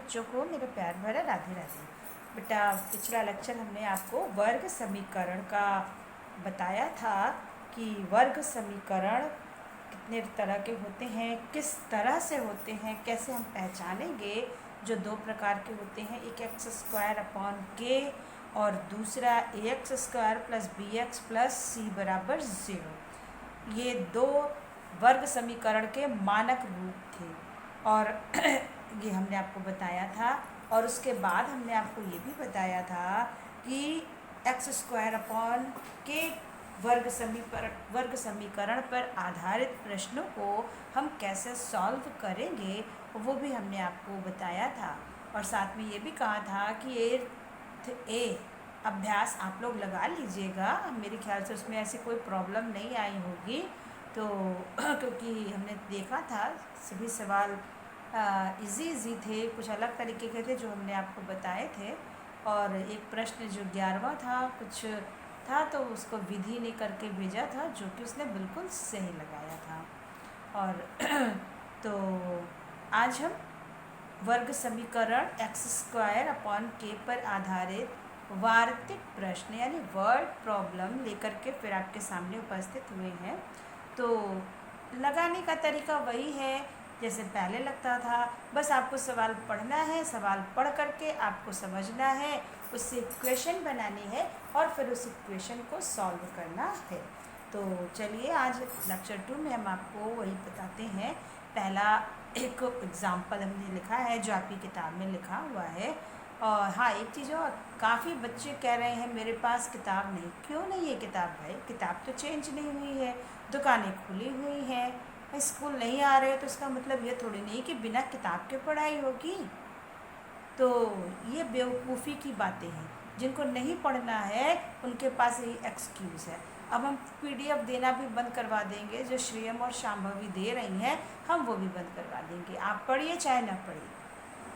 बच्चों को मेरा प्यार भरा राधे राधे। बेटा, पिछला लेक्चर हमने आपको वर्ग समीकरण का बताया था कि वर्ग समीकरण कितने तरह के होते हैं, किस तरह से होते हैं, कैसे हम पहचानेंगे। जो दो प्रकार के होते हैं, एक एक्स स्क्वायर अपॉन के और दूसरा A X square plus B X plus C बराबर ज़ीरो। ये दो वर्ग समीकरण के मानक रूप थे और ये हमने आपको बताया था। और उसके बाद हमने आपको ये भी बताया था कि एक्स स्क्वायर अपॉन के वर्ग समीकरण पर आधारित प्रश्नों को हम कैसे सॉल्व करेंगे, वो भी हमने आपको बताया था। और साथ में ये भी कहा था कि ए अभ्यास आप लोग लगा लीजिएगा, मेरे ख्याल से उसमें ऐसी कोई प्रॉब्लम नहीं आई होगी। तो क्योंकि हमने देखा था सभी सवाल इजी थे, कुछ अलग तरीके के थे जो हमने आपको बताए थे। और एक प्रश्न जो 11वां था कुछ था तो उसको विधि ने करके भेजा था, जो कि उसने बिल्कुल सही लगाया था। और तो आज हम वर्ग समीकरण एक्स स्क्वायर अपॉन के पर आधारित वार्तिक प्रश्न यानी वर्ड प्रॉब्लम लेकर के फिर आपके सामने उपस्थित हुए हैं। तो लगाने का तरीका वही है जैसे पहले लगता था, बस आपको सवाल पढ़ना है, सवाल पढ़ करके आपको समझना है, उससे इक्वेशन बनानी है और फिर उस इक्वेशन को सॉल्व करना है। तो चलिए आज लेक्चर 2 में हम आपको वही बताते हैं। पहला एक एग्ज़ाम्पल हमने लिखा है जो आपकी किताब में लिखा हुआ है। और हाँ, एक चीज़ और, काफ़ी बच्चे कह रहे हैं मेरे पास किताब नहीं। क्यों नहीं है किताब भाई? किताब तो चेंज नहीं हुई है, दुकानें खुली हुई हैं, स्कूल नहीं आ रहे, तो इसका मतलब ये थोड़ी नहीं कि बिना किताब के पढ़ाई होगी। तो ये बेवकूफ़ी की बातें हैं, जिनको नहीं पढ़ना है उनके पास यही एक्सक्यूज़ है। अब हम पीडीएफ देना भी बंद करवा देंगे, जो श्रेयम और शांभवी दे रही हैं हम वो भी बंद करवा देंगे। आप पढ़िए चाहे ना पढ़िए।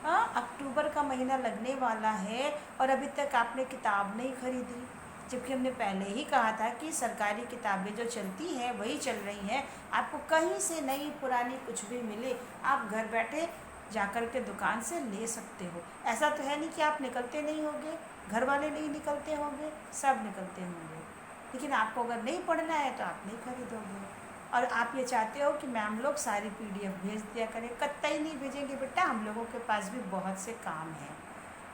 हाँ, अक्टूबर का महीना लगने वाला है और अभी तक आपने किताब नहीं खरीदी, जबकि हमने पहले ही कहा था कि सरकारी किताबें जो चलती हैं वही चल रही हैं। आपको कहीं से नई पुरानी कुछ भी मिले, आप घर बैठे जाकर के दुकान से ले सकते हो। ऐसा तो है नहीं कि आप निकलते नहीं होंगे, घर वाले नहीं निकलते होंगे, सब निकलते होंगे, लेकिन आपको अगर नहीं पढ़ना है तो आप नहीं खरीदोगे। और आप ये चाहते हो कि मैम लोग सारी पीडीएफ भेज दिया करें, कतई नहीं भेजेंगे बेटा, हम लोगों के पास भी बहुत से काम हैं।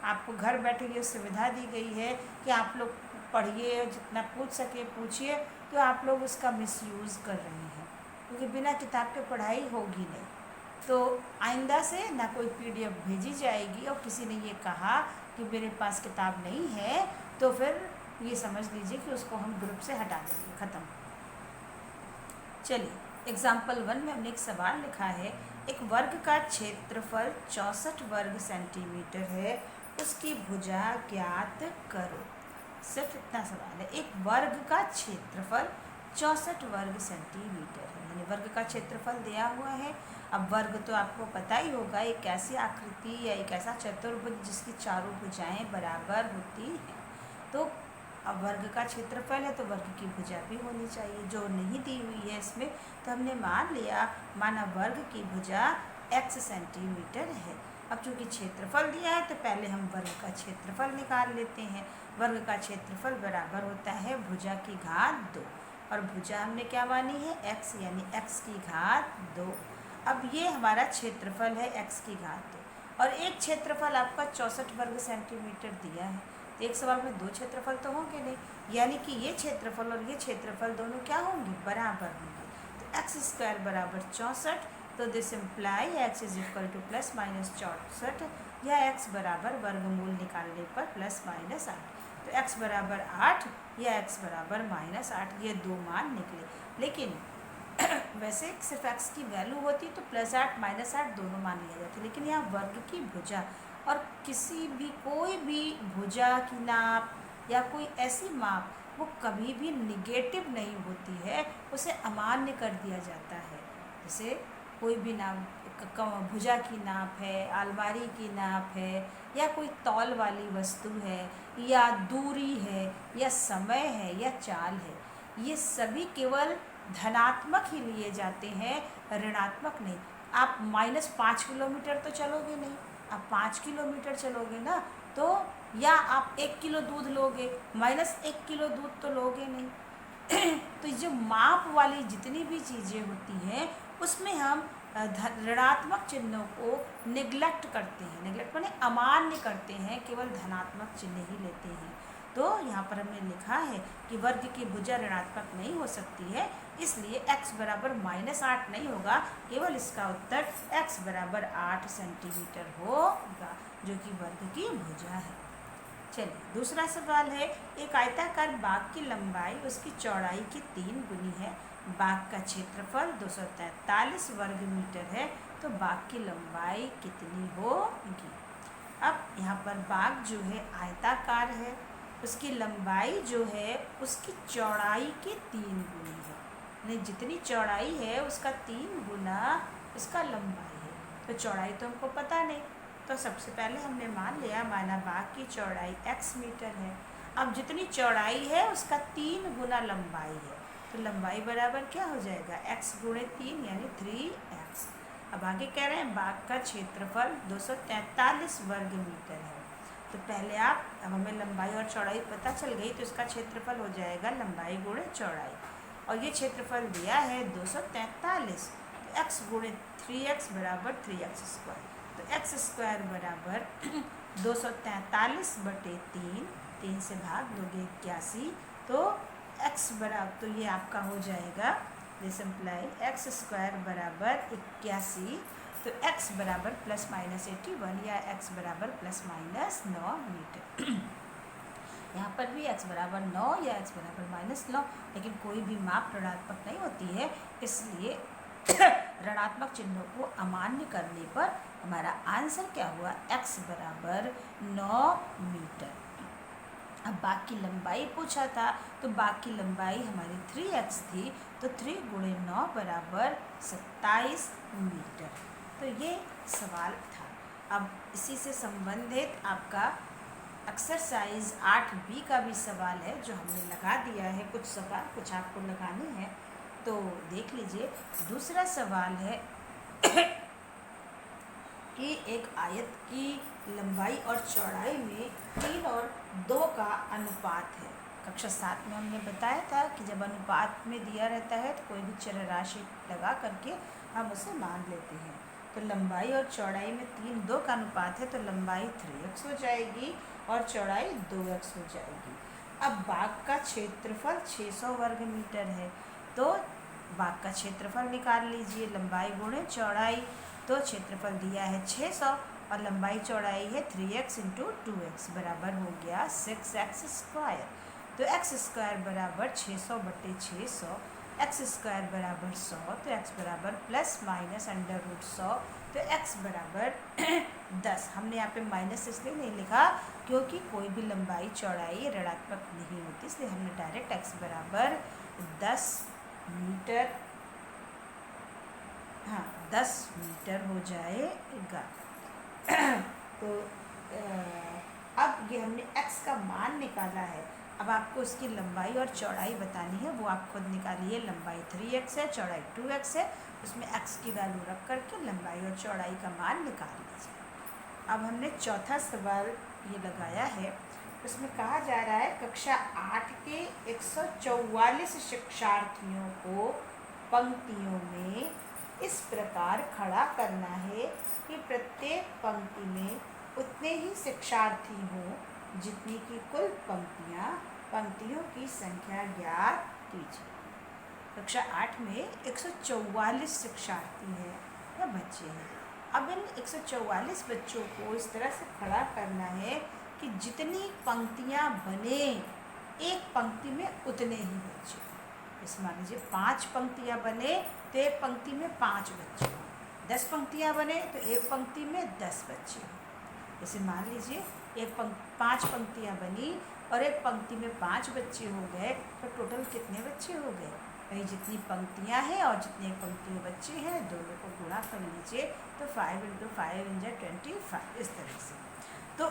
आपको घर बैठे ये सुविधा दी गई है कि आप लोग पढ़िए, जितना पूछ सके पूछिए, तो आप लोग उसका मिसयूज़ कर रहे हैं, क्योंकि बिना किताब के पढ़ाई होगी नहीं। तो आइंदा से ना कोई पीडीएफ भेजी जाएगी। और किसी ने ये कहा कि मेरे पास किताब नहीं है तो फिर ये समझ लीजिए कि उसको हम ग्रुप से हटा देंगे, ख़त्म। चलिए, एग्जाम्पल 1 में हमने एक सवाल लिखा है, एक वर्ग का क्षेत्रफल 64 वर्ग सेंटीमीटर है, उसकी भुजा ज्ञात करो। सिर्फ इतना सवाल है। एक वर्ग का क्षेत्रफल 64 वर्ग सेंटीमीटर है, यानी वर्ग का क्षेत्रफल दिया हुआ है। अब वर्ग तो आपको पता ही होगा, एक ऐसी आकृति या एक ऐसा चतुर्भुज जिसकी चारों भुजाएं बराबर होती हैं। तो अब वर्ग का क्षेत्रफल है तो वर्ग की भुजा भी होनी चाहिए, जो नहीं दी हुई है इसमें। तो हमने मान लिया, माना वर्ग की भुजा x सेंटीमीटर है। अब चूँकि क्षेत्रफल दिया है तो पहले हम वर्ग का क्षेत्रफल निकाल लेते हैं। वर्ग का क्षेत्रफल बराबर होता है भुजा की घात 2, और भुजा हमने क्या मानी है? x, यानी x की घात 2। अब ये हमारा क्षेत्रफल है x की घात 2, और एक क्षेत्रफल आपका 64 वर्ग सेंटीमीटर दिया है। तो एक सवाल में दो क्षेत्रफल तो होंगे नहीं, यानी कि ये क्षेत्रफल और ये क्षेत्रफल दोनों क्या होंगे? बराबर होंगे। तो एक्स स्क्वायर बराबर 64, तो this imply x is equal two plus minus 64, या एक्स बराबर वर्गमूल निकालने पर प्लस माइनस 8। तो एक्स बराबर 8 या एक्स बराबर माइनस 8, ये दो मान निकले। लेकिन वैसे सिर्फ एक्स की वैल्यू होती तो प्लस 8 माइनस 8 दोनों मान लिया जाते, लेकिन यहाँ वर्ग की भुजा, और किसी भी कोई भी भुजा की नाप या कोई ऐसी माप वो कभी भी निगेटिव नहीं होती है, उसे अमान्य कर दिया जाता है। जैसे कोई भी नाप, भुजा की नाप है, अलमारी की नाप है, या कोई तौल वाली वस्तु है, या दूरी है, या समय है, या चाल है, ये सभी केवल धनात्मक ही लिए जाते हैं, ऋणात्मक नहीं। आप -5 किलोमीटर तो चलोगे नहीं, आप 5 किलोमीटर चलोगे ना, तो या आप 1 किलो दूध लोगे, माइनस 1 किलो दूध तो लोगे नहीं। तो जो माप वाली जितनी भी चीज़ें होती हैं उसमें हम ऋणात्मक चिन्हों को निगलेक्ट करते हैं। निगलेक्ट माने अमान्य करते हैं, केवल धनात्मक चिन्ह ही लेते हैं। तो यहाँ पर हमने लिखा है कि वर्ग की भुजा ऋणात्मक नहीं हो सकती है, इसलिए x बराबर -8 नहीं होगा, केवल इसका उत्तर x बराबर 8 सेंटीमीटर होगा, जो कि वर्ग की भुजा है। चलिए दूसरा सवाल है, एक आयताकार बाग की लंबाई उसकी चौड़ाई की 3 गुनी है। बाग का क्षेत्रफल 243 वर्ग मीटर है, तो बाग की लंबाई कितनी होगी। अब यहाँ पर बाग जो है आयताकार है, उसकी लंबाई जो है उसकी चौड़ाई की 3 गुनी है, यानी जितनी चौड़ाई है उसका 3 गुना उसका लंबाई है। तो चौड़ाई तो हमको पता नहीं, तो सबसे पहले हमने मान लिया, माना बाग की चौड़ाई x मीटर है। अब जितनी चौड़ाई है उसका 3 गुना लंबाई है, तो लंबाई बराबर क्या हो जाएगा, x गुणे 3 यानी 3x। अब आगे कह रहे हैं बाग का क्षेत्रफल 243 वर्ग मीटर है। तो पहले अब हमें लंबाई और चौड़ाई पता चल गई, तो इसका क्षेत्रफल हो जाएगा लंबाई गुणे चौड़ाई, और ये क्षेत्रफल दिया है 243, तो x गुणे 3x बराबर 3x स्क्वायर। तो x स्क्वायर बराबर 243 बटे 3 से भाग दोगे 81, तो x बराबर, तो ये आपका हो जाएगा, दिस इम्प्लाई x स्क्वायर बराबर 81, तो x बराबर ±81 या x बराबर ±9 मीटर। यहाँ पर भी x बराबर 9 या x बराबर -9, लेकिन कोई भी माप ऋणात्मक नहीं होती है, इसलिए ऋणात्मक चिन्हों को अमान्य करने पर हमारा आंसर क्या हुआ, x बराबर 9 मीटर। अब बाग की लंबाई पूछा था, तो बाग की लंबाई हमारी 3x थी, तो 3 गुणे 9 बराबर 27 मीटर। तो ये सवाल था। अब इसी से संबंधित आपका एक्सरसाइज 8B का भी सवाल है, जो हमने लगा दिया है। कुछ सवाल कुछ आपको लगाने हैं, तो देख लीजिए। दूसरा सवाल है कि एक आयत की लंबाई और चौड़ाई में 3 और 2 का अनुपात है। कक्षा 7 में हमने बताया था कि जब अनुपात में दिया रहता है तो कोई भी चर राशि लगा करके हम उसे मान लेते हैं। तो लंबाई और चौड़ाई में 3:2 का अनुपात है, तो लंबाई 3x हो जाएगी और चौड़ाई 2x हो जाएगी। अब बाग का क्षेत्रफल 600 वर्ग मीटर है, तो बाग का क्षेत्रफल निकाल लीजिए, लंबाई गुणे चौड़ाई। तो क्षेत्रफल दिया है 600 और लंबाई चौड़ाई है 3x × 2x बराबर हो गया 6x स्क्वायर। तो x स्क्वायर बराबर 600 बटे 600, x स्क्वायर बराबर 100, तो x बराबर ±√100, तो x बराबर 10। हमने यहाँ पे माइनस इसलिए नहीं लिखा क्योंकि कोई भी लंबाई चौड़ाई ऋणात्मक नहीं होती, इसलिए हमने डायरेक्ट x बराबर 10 मीटर, हाँ 10 मीटर हो जाएगा। तो अब ये हमने x का मान निकाला है। अब आपको इसकी लंबाई और चौड़ाई बतानी है, वो आप खुद निकालिए। लंबाई 3x है, चौड़ाई 2x है, उसमें x की वैल्यू रख करके लंबाई और चौड़ाई का मान निकाल लीजिए। अब हमने चौथा सवाल ये लगाया है, उसमें कहा जा रहा है कक्षा 8 के 144 शिक्षार्थियों को पंक्तियों में इस प्रकार खड़ा करना है कि प्रत्येक पंक्ति में उतने ही शिक्षार्थी हों जितनी की कुल पंक्तियों की संख्या ज्ञात कीजिए। कक्षा 8 में 144 शिक्षार्थी हैं या बच्चे हैं। अब इन 144 बच्चों को इस तरह से खड़ा करना है कि जितनी पंक्तियां बने एक पंक्ति में उतने ही बच्चे। जैसे मान लीजिए 5 पंक्तियां बने तो एक पंक्ति में 5 बच्चे हों, 10 पंक्तियां बने तो एक पंक्ति में 10 बच्चे हों। जैसे मान लीजिए 5 पंक्तियां बनी और एक पंक्ति में 5 बच्चे हो गए, तो टोटल कितने बच्चे हो गए, भाई जितनी पंक्तियां हैं और जितने पंक्ति में बच्चे हैं दोनों को गुणा कर लीजिए, तो 5 × 5 = 25 इस तरह से। तो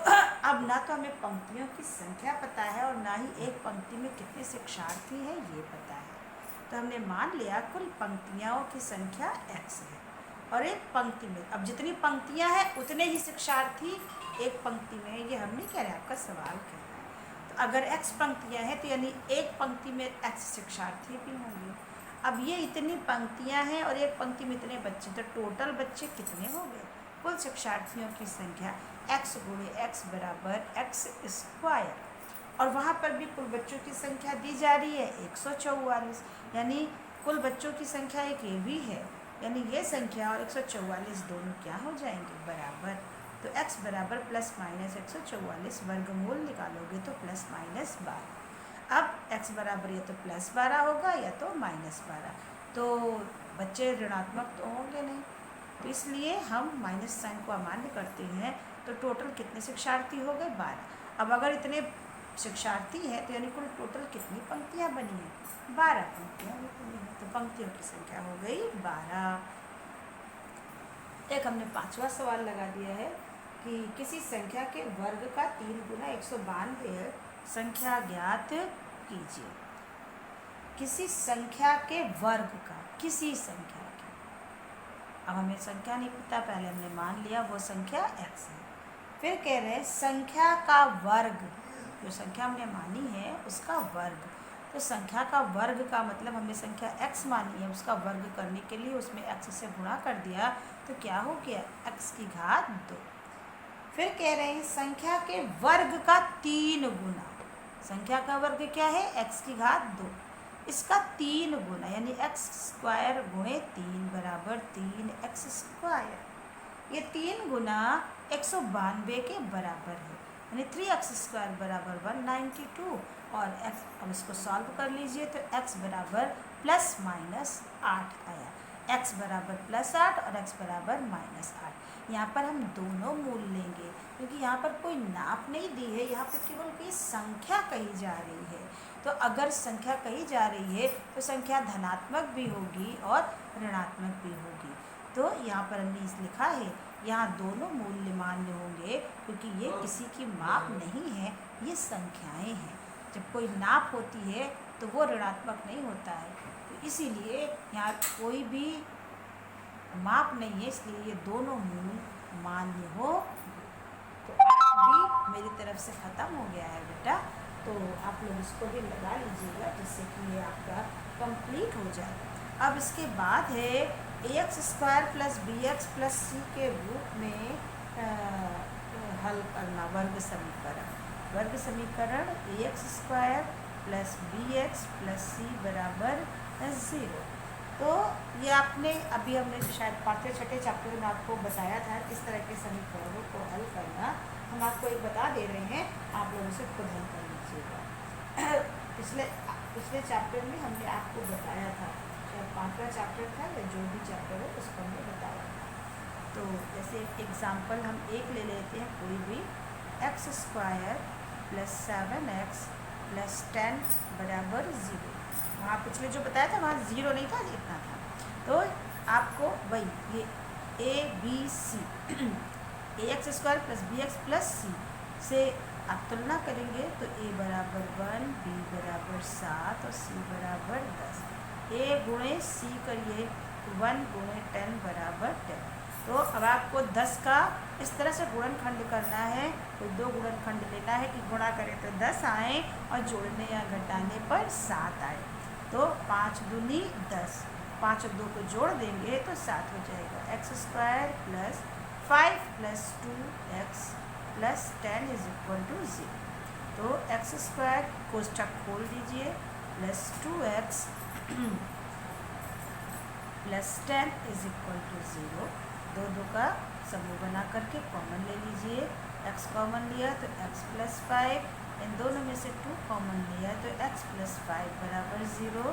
अब ना तो हमें पंक्तियों की संख्या पता है और ना ही एक पंक्ति में कितने शिक्षार्थी हैं ये पता है। तो हमने मान लिया कुल पंक्तियों की संख्या x है। और एक पंक्ति में। अब जितनी पंक्तियां हैं उतने ही शिक्षार्थी एक पंक्ति में है, ये हम नहीं कह रहे, आपका सवाल कह रहा है। तो अगर x पंक्तियां हैं तो यानी एक पंक्ति में x शिक्षार्थी भी होंगे। अब ये इतनी पंक्तियां हैं और एक पंक्ति में इतने बच्चे, तो टोटल बच्चे कितने हो गए? कुल शिक्षार्थियों की संख्या x गुणे x बराबर x स्क्वायर, और वहाँ पर भी कुल बच्चों की संख्या दी जा रही है 144, यानी कुल बच्चों की संख्या एक ये भी है, यानी ये संख्या और 144 दोनों क्या हो जाएंगे? बराबर। तो x बराबर प्लस माइनस 144, वर्गमूल निकालोगे तो प्लस माइनस 12। अब x बराबर या तो प्लस 12 होगा या तो माइनस 12, तो बच्चे ऋणात्मक तो होंगे नहीं, तो इसलिए हम माइनस साइन को अमान्य करते हैं। तो टोटल कितने शिक्षार्थी हो गए? 12। अब अगर इतने शिक्षार्थी हैं तो यानी कुल टोटल कितनी पंक्तियां बनी हैं? 12 पंक्तियां बनी हैं, तो पंक्तियों की संख्या हो गई 12। एक हमने 5वां सवाल लगा दिया है कि किसी संख्या के वर्ग का 3 गुना 192 है, संख्या ज्ञात कीजिए। किसी संख्या के वर्ग का, किसी संख्या के, अब हमें संख्या नहीं पता, पहले हमने मान लिया वो संख्या x है। फिर कह रहे हैं संख्या का वर्ग, जो संख्या हमने मानी है उसका वर्ग। तो संख्या का वर्ग का मतलब हमने संख्या x मानी है, उसका वर्ग करने के लिए उसमें x से गुणा कर दिया, तो क्या हो गया? x की घात 2। फिर कह रहे हैं संख्या के वर्ग का 3 गुना, संख्या का वर्ग क्या है? x की घात 2, इसका 3 गुना यानी x स्क्वायर गुणे 3 बराबर 3x स्क्वायर। ये 3 गुना 192 के बराबर है, यानी 3x स्क्वायर बराबर 192, और x, अब इसको सॉल्व कर लीजिए तो x बराबर प्लस माइनस 8 आया, x बराबर प्लस 8 और x बराबर माइनस 8। यहाँ पर हम दोनों मूल लेंगे क्योंकि यहाँ पर कोई नाप नहीं दी है, यहाँ पर केवल कोई संख्या कही जा रही है। तो अगर संख्या कही जा रही है तो संख्या धनात्मक भी होगी और ऋणात्मक भी होगी। तो यहाँ पर हमने इस लिखा है, यहाँ दोनों मूल्य मान्य होंगे क्योंकि ये किसी की माप नहीं है, ये संख्याएं हैं। जब कोई नाप होती है तो वो ऋणात्मक नहीं होता है, तो इसीलिए यहाँ कोई भी माप नहीं है, इसलिए ये दोनों मूल मान्य हो। तो आज भी मेरी तरफ से ख़त्म हो गया है बेटा, तो आप लोग इसको भी लगा लीजिएगा जिससे कि ये आपका कंप्लीट हो जाए। अब इसके बाद है ax square plus bx plus c के रूप में हल करना वर्ग समीकरण। वर्ग समीकरण ax square plus bx plus c बराबर 0। तो ये आपने अभी हमने शायद 5वें 6ठे चैप्टर में आपको बताया था किस तरह के समीकरणों को हल करना। हम आपको एक बता दे रहे हैं, आप लोगों से खुद हल कर लीजिएगा। पिछले चैप्टर में हमने आपको बताया था, शायद 5वां चैप्टर था या जो भी चैप्टर है उसको हमने बताया था। तो जैसे एक एग्ज़ाम्पल हम एक ले लेते हैं, कोई भी x square plus 7x plus 10 बराबर 0। वहाँ पिछले जो बताया था वहाँ 0 नहीं था, इतना था। तो आपको वही ये a b c ax square plus bx plus c से आप तुलना करेंगे तो a बराबर 1, b बराबर 7 और c बराबर 10। a गुणे c करिए तो 1 गुणे 10 बराबर 10। तो अब आपको 10 का इस तरह से गुणनखंड करना है, तो 2 गुणनखंड लेना है कि गुणा करें तो 10 आए और जोड़ने या घटाने पर 7 आए। तो 5 दूनी 10, 5 और 2 को जोड़ देंगे तो 7 हो जाएगा। x square plus 5 plus 2x plus 10 is equal to 0। तो x स्क्वायर कोष्ठक खोल दीजिए plus 2x plus 10 is equal to 0। 2 का समूह बना करके कॉमन ले लीजिए, x कॉमन लिया तो x प्लस 5, इन दोनों में से 2 कॉमन लिया तो x प्लस 5 बराबर 0।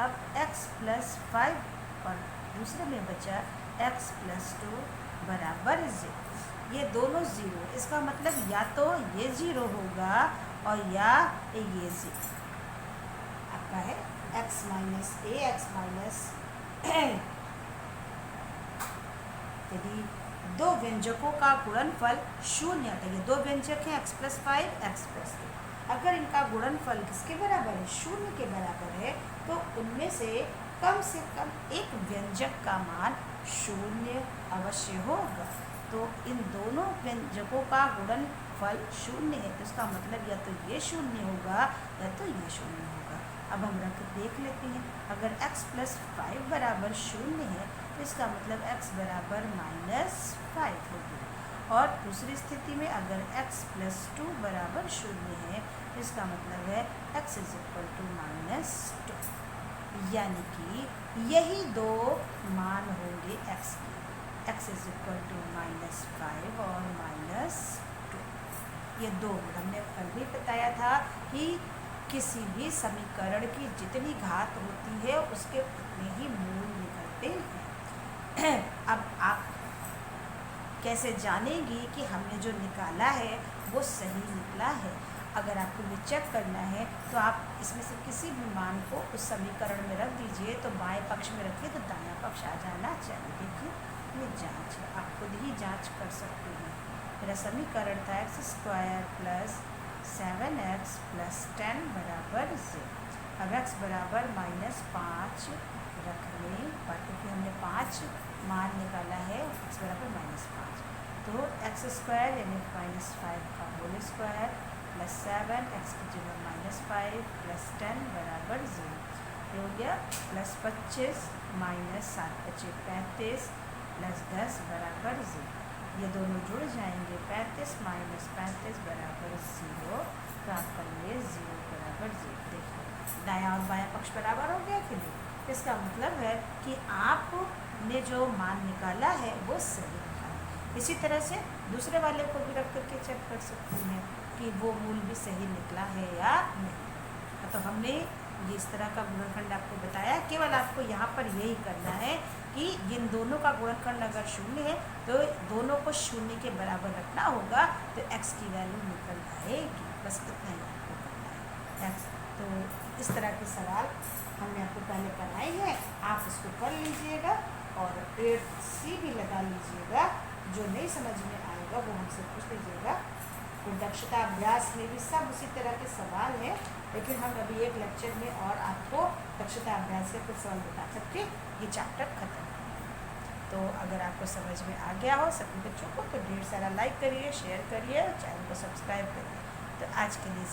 अब x प्लस 5 और दूसरे में बचा x प्लस 2 बराबर 0। ये दोनों 0, इसका मतलब या तो ये 0 होगा और या ये 0 आपका है x minus a, x minus यदि 2 व्यंजकों का गुणनफल 0 आता है, ये 2 व्यंजक हैं x प्लस 5 x प्लस 2, अगर इनका गुणनफल किसके बराबर है, शून्य के बराबर है, तो उनमें से कम एक व्यंजक का मान शून्य अवश्य होगा। तो इन दोनों व्यंजकों का गुणनफल शून्य है, तो इसका मतलब या तो ये शून्य होगा या तो ये शून्य होगा। अब हम रख देख लेते हैं। अगर x + 5 बराबर शून्य है, तो इसका मतलब x बराबर -5 होगी। और दूसरी स्थिति में अगर x + 2 बराबर शून्य है, तो इसका मतलब है x = -2, यानी कि यही दो मान होंगे x के, x = -5 और -2। ये दो हमने कल भी बताया था कि किसी भी समीकरण की जितनी घात होती है उसके उतने ही मूल निकलते हैं। अब आप कैसे जानेंगी कि हमने जो निकाला है वो सही निकला है? अगर आपको ये चेक करना है तो आप इसमें से किसी भी मान को उस समीकरण में रख दीजिए, तो बाएं पक्ष में रखिए तो दायां पक्ष आ जाना चाहिए। देखिए ये जांच है, आप खुद ही जांच कर सकते हैं। मेरा समीकरण था x² + 7x + 10 बराबर 0। अब x बराबर -5 रखने पर, क्योंकि हमने 5 मान निकाला है, x बराबर -5, तो x² यानी -5 का होल स्क्वायर + 7 x की जगह -5 + 10 बराबर 0। ये हो गया +25 - 7 × 35 + 10 बराबर 0। ये दोनों जुड़ जाएंगे, 35 - 35 बराबर 0, तो आपका ये 0 बराबर 0। देखिए दायां और बायां पक्ष बराबर हो गया कि नहीं। इसका मतलब है कि आपने जो मान निकाला है वो सही निकाला। इसी तरह से दूसरे वाले को भी रख करके चेक कर सकती हैं कि वो मूल भी सही निकला है या नहीं। तो हमने ये इस तरह का गुणनखंड आपको बताया। केवल आपको यहाँ पर यही करना है कि इन दोनों का गुणनखंड अगर शून्य है तो दोनों को शून्य के बराबर रखना होगा, तो x की वैल्यू निकल आएगी। बस इतना ही आपको करना है। तो इस तरह के सवाल हमने आपको पहले कराए हैं, आप इसको कर लीजिएगा और पेड़ सी भी लगा लीजिएगा। जो नहीं समझ में आएगा वो हमसे पूछ लीजिएगा। तो दक्षता अभ्यास में भी सब उसी तरह के सवाल हैं, लेकिन हम अभी एक लेक्चर में और आपको दक्षता अभ्यास के कुछ सवाल बता करके ये चैप्टर खत्म। तो अगर आपको समझ में आ गया हो सभी बच्चों को, तो ढेर सारा लाइक करिए, शेयर करिए और चैनल को सब्सक्राइब करिए। तो आज के लिए